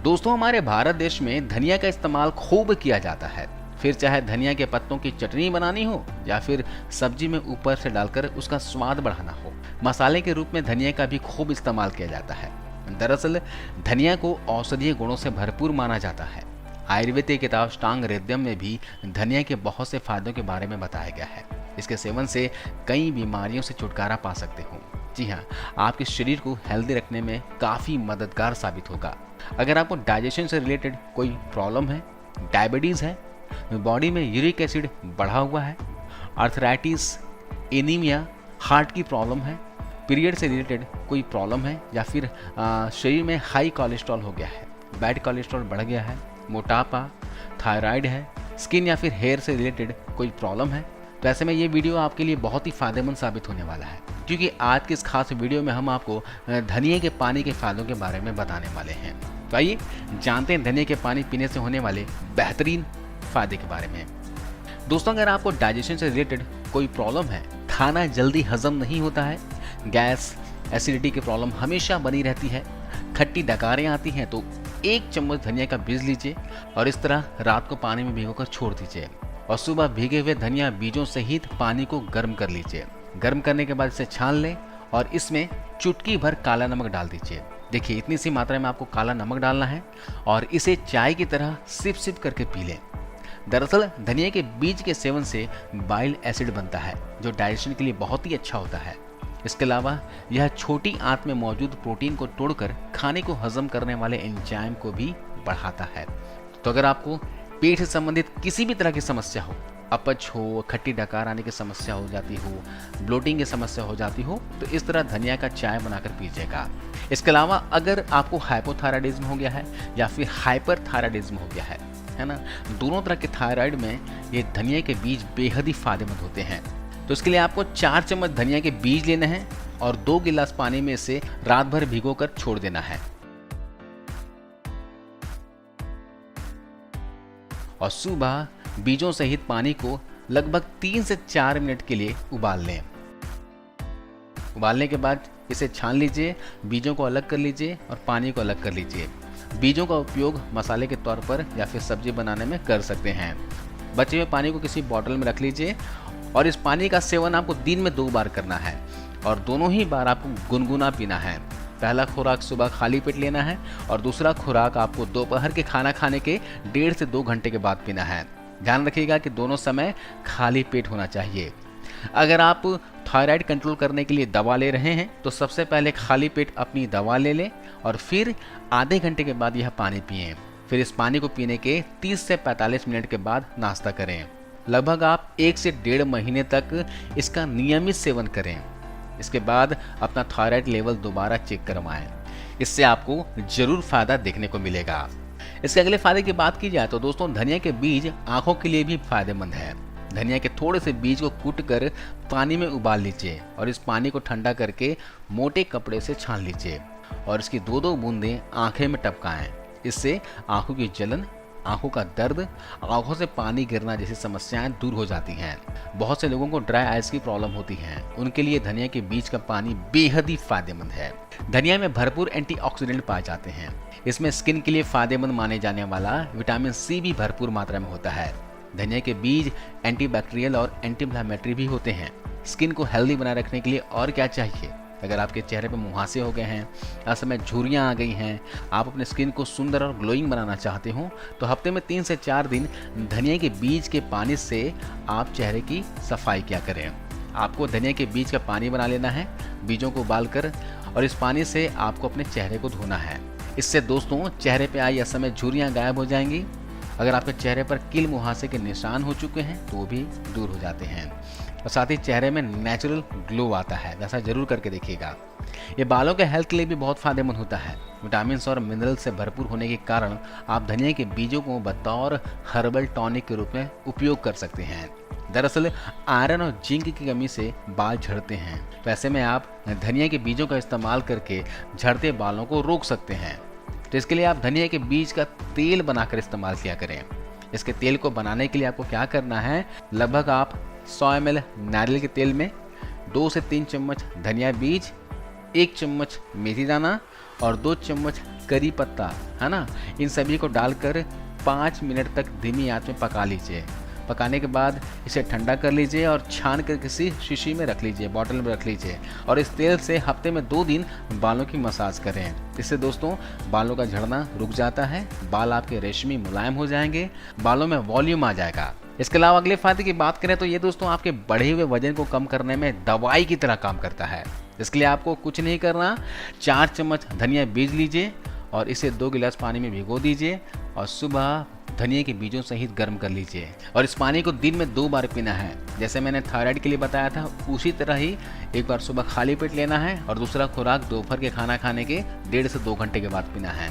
दोस्तों, हमारे भारत देश में धनिया का इस्तेमाल खूब किया जाता है। फिर चाहे धनिया के पत्तों की चटनी बनानी हो या फिर सब्जी में ऊपर से डालकर उसका स्वाद बढ़ाना हो, मसाले के रूप में धनिया का भी खूब इस्तेमाल किया जाता है। दरअसल धनिया को औषधीय गुणों से भरपूर माना जाता है। आयुर्वेद की किताब अष्टांग हृदयम में भी धनिया के बहुत से फायदों के बारे में बताया गया है। इसके सेवन से कई बीमारियों से छुटकारा पा सकते हो। जी हाँ, आपके शरीर को हेल्दी रखने में काफ़ी मददगार साबित होगा। अगर आपको डाइजेशन से रिलेटेड कोई प्रॉब्लम है, डायबिटीज़ है, बॉडी में यूरिक एसिड बढ़ा हुआ है, आर्थराइटिस, एनीमिया, हार्ट की प्रॉब्लम है, पीरियड से रिलेटेड कोई प्रॉब्लम है, या फिर शरीर में हाई कोलेस्ट्रॉल हो गया है, बैड कोलेस्ट्रॉल बढ़ गया है, मोटापा, थायराइड है, स्किन या फिर हेयर से रिलेटेड कोई प्रॉब्लम है, तो ऐसे में ये वीडियो आपके लिए बहुत ही फायदेमंद साबित होने वाला है। क्योंकि आज के इस खास वीडियो में हम आपको धनिया के पानी के फायदों के बारे में बताने वाले हैं। तो आइए जानते हैं धनिया के पानी पीने से होने वाले बेहतरीन फायदे के बारे में। दोस्तों, अगर आपको डाइजेशन से रिलेटेड कोई प्रॉब्लम है, खाना जल्दी हजम नहीं होता है, गैस, एसिडिटी की प्रॉब्लम हमेशा बनी रहती है, खट्टी डकारें आती हैं, तो 1 चम्मच धनिया का बीज लीजिए और इस तरह रात को पानी में भिगोकर छोड़ दीजिए और सुबह भीगे हुए धनिया बीजों सहित पानी को गर्म कर लीजिए। गर्म करने के बाद इसे छान लें और इसमें चुटकी भर काला नमक डाल दीजिए। देखिए, इतनी सी मात्रा में आपको काला नमक डालना है और इसे चाय की तरह सिप सिप करके पी लें। दरअसल धनिया के बीज के सेवन से बाइल एसिड बनता है, जो डाइजेशन के लिए बहुत ही अच्छा होता है। इसके अलावा यह छोटी आंत में मौजूद प्रोटीन को तोड़कर खाने को हजम करने वाले एंजाइम को भी बढ़ाता है। तो अगर आपको पेट से संबंधित किसी भी तरह की समस्या हो, अपच हो, खट्टी डकार आने की समस्या हो जाती हो, ब्लोटिंग की समस्या हो जाती हो, तो इस तरह धनिया का चाय बनाकर पीजिएगा। इसके अलावा अगर आपको हाइपोथायराइडिज्म हो गया है या फिर हाइपरथायराइडिज्म हो गया है ना, दोनों तरह के थायराइड में ये धनिया के बीज बेहद ही फायदेमंद होते हैं। तो इसके लिए आपको 4 चम्मच धनिया के बीज लेने हैं और 2 गिलास पानी में इसे रात भर भिगोकर छोड़ देना है और सुबह बीजों सहित पानी को लगभग 3 से 4 मिनट के लिए उबाल लें। उबालने के बाद इसे छान लीजिए, बीजों को अलग कर लीजिए और पानी को अलग कर लीजिए। बीजों का उपयोग मसाले के तौर पर या फिर सब्जी बनाने में कर सकते हैं। बचे हुए पानी को किसी बॉटल में रख लीजिए और इस पानी का सेवन आपको दिन में 2 बार करना है और दोनों ही बार आपको गुनगुना पीना है। पहला खुराक सुबह खाली पेट लेना है और दूसरा खुराक आपको दोपहर के खाना खाने के 1.5 से 2 घंटे के बाद पीना है। ध्यान रखिएगा कि दोनों समय खाली पेट होना चाहिए। अगर आप थायराइड कंट्रोल करने के लिए दवा ले रहे हैं तो सबसे पहले खाली पेट अपनी दवा ले लें और फिर आधे घंटे के बाद यह पानी पिएं। फिर इस पानी को पीने के 30 से 45 मिनट के बाद नाश्ता करें। लगभग आप 1 से 1.5 महीने तक इसका नियमित सेवन करें। इसके बाद अपना थायराइड लेवल दोबारा चेक करवाएं। इससे आपको जरूर फायदा देखने को मिलेगा। इसके अगले फायदे की बात की जाए तो दोस्तों, धनिया के बीज आंखों के लिए भी फायदेमंद है। धनिया के थोड़े से बीज को कूट कर पानी में उबाल लीजिए और इस पानी को ठंडा करके मोटे कपड़े से छान लीजिए और इसकी 2-2 बूंदें आंखें में टपकाएं। इससे आंखों की जलन, आंखों का दर्द, आंखों से पानी गिरना जैसी समस्याएं दूर हो जाती हैं। बहुत से लोगों को ड्राई आइज की प्रॉब्लम होती है, उनके लिए धनिया के बीज का पानी बेहद ही फायदेमंद है। धनिया में भरपूर एंटीऑक्सीडेंट पाए जाते हैं। इसमें स्किन के लिए फायदेमंद माने जाने वाला विटामिन सी भी भरपूर मात्रा में होता है। धनिया के बीज एंटीबैक्टीरियल और एंटी इन्फ्लेमेटरी भी होते हैं। स्किन को हेल्दी बनाए रखने के लिए और क्या चाहिए। अगर आपके चेहरे पे मुहासे हो गए हैं, असमय झुर्रियाँ आ गई हैं, आप अपने स्किन को सुंदर और ग्लोइंग बनाना चाहते हो, तो हफ्ते में 3 से 4 दिन धनिया के बीज के पानी से आप चेहरे की सफाई किया करें। आपको धनिया के बीज का पानी बना लेना है, बीजों को उबालकर, और इस पानी से आपको अपने चेहरे को धोना है। इससे दोस्तों चेहरे पे आई असमय झुर्रियाँ गायब हो जाएंगी। अगर आपके चेहरे पर कील मुहासे के निशान हो चुके हैं तो वो भी दूर हो जाते हैं और साथ ही चेहरे में नेचुरल ग्लो आता है। ऐसा जरूर करके देखिएगा। ये बालों के हेल्थ के लिए भी बहुत फायदेमंद होता है। विटामिन और मिनरल से भरपूर होने के कारण आप धनिया के बीजों को बतौर हर्बल टॉनिक के रूप में उपयोग कर सकते हैं। दरअसल आयरन और जिंक की कमी से बाल झड़ते हैं, तो ऐसे में आप धनिया के बीजों का इस्तेमाल करके झड़ते बालों को रोक सकते हैं। तो इसके लिए आप धनिया के बीज का तेल बनाकर इस्तेमाल किया करें। इसके तेल को बनाने के लिए आपको क्या करना है, लगभग आप 100 ml नारियल के तेल में 2 से 3 चम्मच धनिया बीज, 1 चम्मच मेथी दाना और 2 चम्मच करी पत्ता, है ना, इन सभी को डालकर 5 मिनट तक धीमी आंच में पका लीजिए। पकाने के बाद इसे ठंडा कर लीजिए और छान कर किसी शीशी में रख लीजिए, बॉटल में रख लीजिए और इस तेल से हफ्ते में 2 दिन बालों की मसाज करें। इससे दोस्तों बालों का झड़ना रुक जाता है, बाल आपके रेशमी मुलायम हो जाएंगे, बालों में वॉल्यूम आ जाएगा। इसके अलावा अगले फायदे की बात करें तो ये दोस्तों आपके बढ़े हुए वजन को कम करने में दवाई की तरह काम करता है। इसके लिए आपको कुछ नहीं करना, 4 चम्मच धनिया बीज लीजिए और इसे 2 गिलास पानी में भिगो दीजिए और सुबह धनिया के बीजों सहित गर्म कर लीजिए और इस पानी को दिन में 2 बार पीना है। जैसे मैंने थायराइड के लिए बताया था उसी तरह ही एक बार सुबह खाली पेट लेना है और दूसरा खुराक दोपहर के खाना खाने के 1.5 से 2 घंटे के बाद पीना है।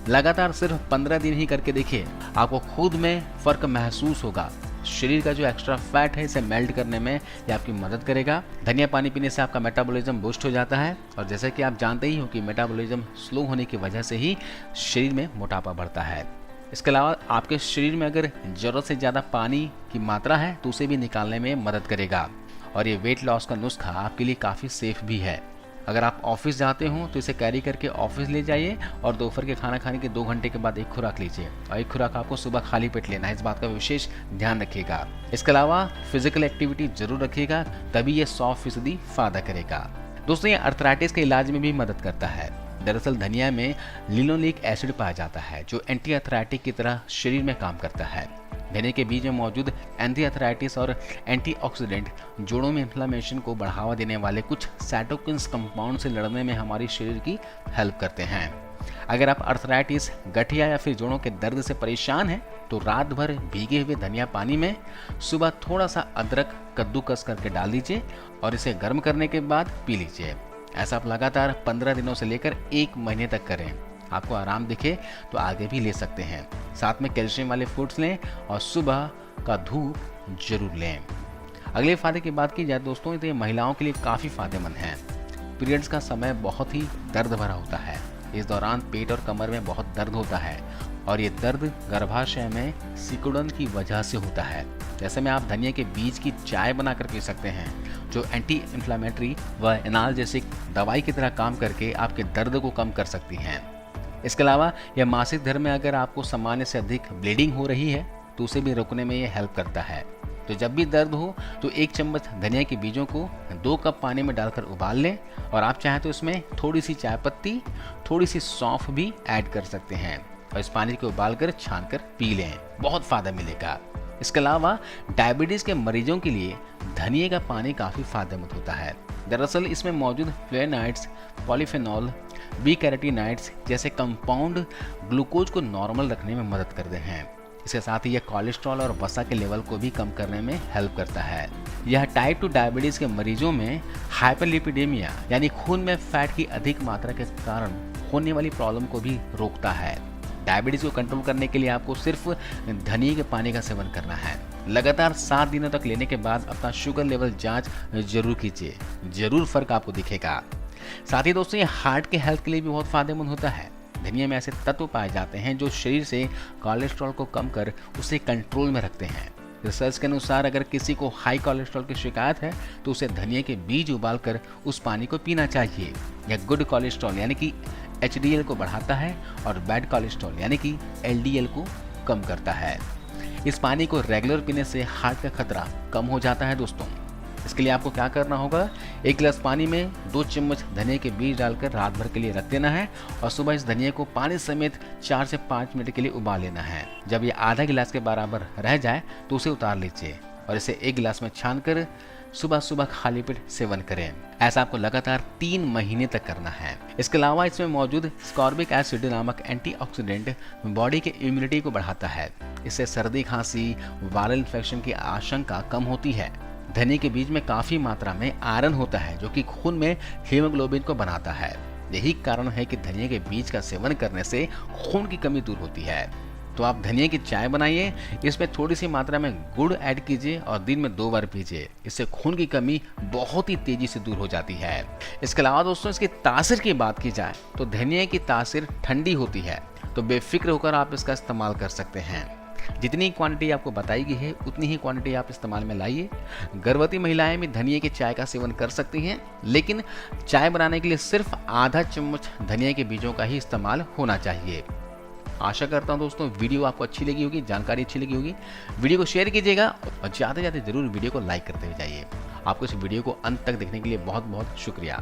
लगातार सिर्फ 15 दिन ही करके देखिए, आपको खुद में फर्क महसूस होगा। शरीर का जो एक्स्ट्रा फैट है इसे मेल्ट करने में ये आपकी मदद करेगा। धनिया पानी पीने से आपका मेटाबॉलिज्म बूस्ट हो जाता है और जैसा कि आप जानते ही हो कि मेटाबॉलिज्म स्लो होने की वजह से ही शरीर में मोटापा बढ़ता है। इसके अलावा आपके शरीर में अगर ज़रूरत से ज़्यादा पानी की मात्रा है तो उसे भी निकालने में मदद करेगा और ये वेट लॉस का नुस्खा आपके लिए काफ़ी सेफ भी है। अगर आप ऑफिस जाते हो तो इसे कैरी करके ऑफिस ले जाइए और दोपहर के खाना खाने के 2 घंटे के बाद एक खुराक लीजिए और एक खुराक आपको सुबह खाली पेट लेना है। इस बात का विशेष ध्यान रखिएगा। इसके अलावा फिजिकल एक्टिविटी जरूर रखिएगा, तभी ये 100% फायदा करेगा। दोस्तों ये अर्थराइटिस के इलाज में भी मदद करता है। दरअसल धनिया में लिनोलिक एसिड पाया जाता है जो एंटी अर्थराइटिक की तरह शरीर में काम करता है। धनिया के बीज में मौजूद एंटी अर्थराइटिस और एंटीऑक्सीडेंट जोड़ों में इन्फ्लेमेशन को बढ़ावा देने वाले कुछ साइटोकिन्स कंपाउंड से लड़ने में हमारी शरीर की हेल्प करते हैं। अगर आप अर्थराइटिस, गठिया या फिर जोड़ों के दर्द से परेशान हैं तो रात भर भीगे हुए धनिया पानी में सुबह थोड़ा सा अदरक कद्दूकस करके डाल दीजिए और इसे गर्म करने के बाद पी लीजिए। ऐसा आप लगातार 15 दिनों से लेकर 1 महीने तक करें। आपको आराम दिखे तो आगे भी ले सकते हैं। साथ में कैल्शियम वाले फूड्स लें और सुबह का धूप जरूर लें। अगले फायदे की बात की जाए दोस्तों तो ये महिलाओं के लिए काफ़ी फायदेमंद है। पीरियड्स का समय बहुत ही दर्द भरा होता है। इस दौरान पेट और कमर में बहुत दर्द होता है और ये दर्द गर्भाशय में सिकुड़न की वजह से होता है। ऐसे में आप धनिया के बीज की चाय बनाकर पी सकते हैं जो एंटी इन्फ्लेमेटरी व एनाल्जेसिक दवाई की तरह काम करके आपके दर्द को कम कर सकती हैं। इसके अलावा यह मासिक धर्म में अगर आपको सामान्य से अधिक ब्लीडिंग हो रही है तो उसे भी रोकने में ये हेल्प करता है। तो जब भी दर्द हो तो 1 चम्मच धनिया के बीजों को 2 कप पानी में डालकर उबाल लें और आप चाहें तो इसमें थोड़ी सी चाय पत्ती, थोड़ी सी सौंफ भी ऐड कर सकते हैं और इस पानी को उबाल कर छान कर पी लें, बहुत फ़ायदा मिलेगा। इसके अलावा डायबिटीज़ के मरीजों के लिए धनिया का पानी काफ़ी फायदेमंद होता है। दरअसल इसमें मौजूद फ्लेवोनॉइड्स, पॉलीफेनॉल, बी कैरोटीनॉइड्स जैसे कंपाउंड ग्लूकोज को नॉर्मल रखने में मदद करते हैं। इसके साथ ही यह कोलेस्ट्रॉल और वसा के लेवल को भी कम करने में हेल्प करता है। यह टाइप 2 डायबिटीज़ के मरीजों में हाइपरलिपिडेमिया यानी खून में फैट की अधिक मात्रा के कारण होने वाली प्रॉब्लम को भी रोकता है। डायबिटीज़ को कंट्रोल करने के लिए आपको सिर्फ धनिया के पानी का सेवन करना है। लगातार 7 दिनों तक लेने के बाद अपना शुगर लेवल जांच जरूर कीजिए, जरूर फर्क आपको दिखेगा। साथ ही दोस्तों ये हार्ट के हेल्थ के लिए भी बहुत फायदेमंद होता है। धनिया में ऐसे तत्व पाए जाते हैं जो शरीर से कोलेस्ट्रॉल को कम कर उसे कंट्रोल में रखते हैं। रिसर्च के अनुसार अगर किसी को हाई कोलेस्ट्रॉल की शिकायत है तो उसे धनिया के बीज उबालकर उस पानी को पीना चाहिए। यह गुड कोलेस्ट्रॉल यानी कि HDL को बढ़ाता है और बैड कोलेस्ट्रॉल यानी कि LDL को कम करता है। इस पानी को रेगुलर पीने से हार्ट का खतरा कम हो जाता है दोस्तों। इसके लिए आपको क्या करना होगा, 1 गिलास पानी में 2 चम्मच धनिया के बीज डालकर रात भर के लिए रख देना है और सुबह इस धनिया को पानी समेत 4 से 5 मिनट के लिए उबाल लेना है। जब ये आधा गिलास के बराबर रह जाए तो उसे उतार लीजिए और इसे 1 गिलास में छानकर सुबह सुबह खाली पेट सेवन करें। ऐसा आपको लगातार 3 महीने तक करना है। इसके अलावा इसमें मौजूद स्कॉर्बिक एसिड नामक एंटीऑक्सीडेंट बॉडी के इम्यूनिटी को बढ़ाता है। इससे सर्दी, खांसी, वायरल इन्फेक्शन की आशंका कम होती है। धनिया के बीज में काफी मात्रा में आयरन होता है जो कि खून में हीमोग्लोबिन को बनाता है। यही कारण है कि धनिया के बीज का सेवन करने से खून की कमी दूर होती है। तो आप धनिया की चाय बनाइए, इसमें थोड़ी सी मात्रा में गुड़ ऐड कीजिए और दिन में 2 बार पीजिए। इससे खून की कमी बहुत ही तेजी से दूर हो जाती है। इसके अलावा दोस्तों इसकी तासीर की बात की जाए तो धनिया की तासीर ठंडी होती है, तो बेफिक्र होकर आप इसका इस्तेमाल कर सकते हैं। जितनी क्वांटिटी आपको बताई गई है उतनी ही क्वांटिटी आप इस्तेमाल में लाइए। गर्भवती महिलाएं भी धनिया के चाय का सेवन कर सकती हैं, लेकिन चाय बनाने के लिए सिर्फ आधा चम्मच धनिया के बीजों का ही इस्तेमाल होना चाहिए। आशा करता हूं दोस्तों वीडियो आपको अच्छी लगी होगी, जानकारी अच्छी लगी होगी। वीडियो को शेयर कीजिएगा और ज़्यादा से ज़्यादा जरूर वीडियो को लाइक करते हुए जाइए। आपको इस वीडियो को अंत तक देखने के लिए बहुत बहुत शुक्रिया।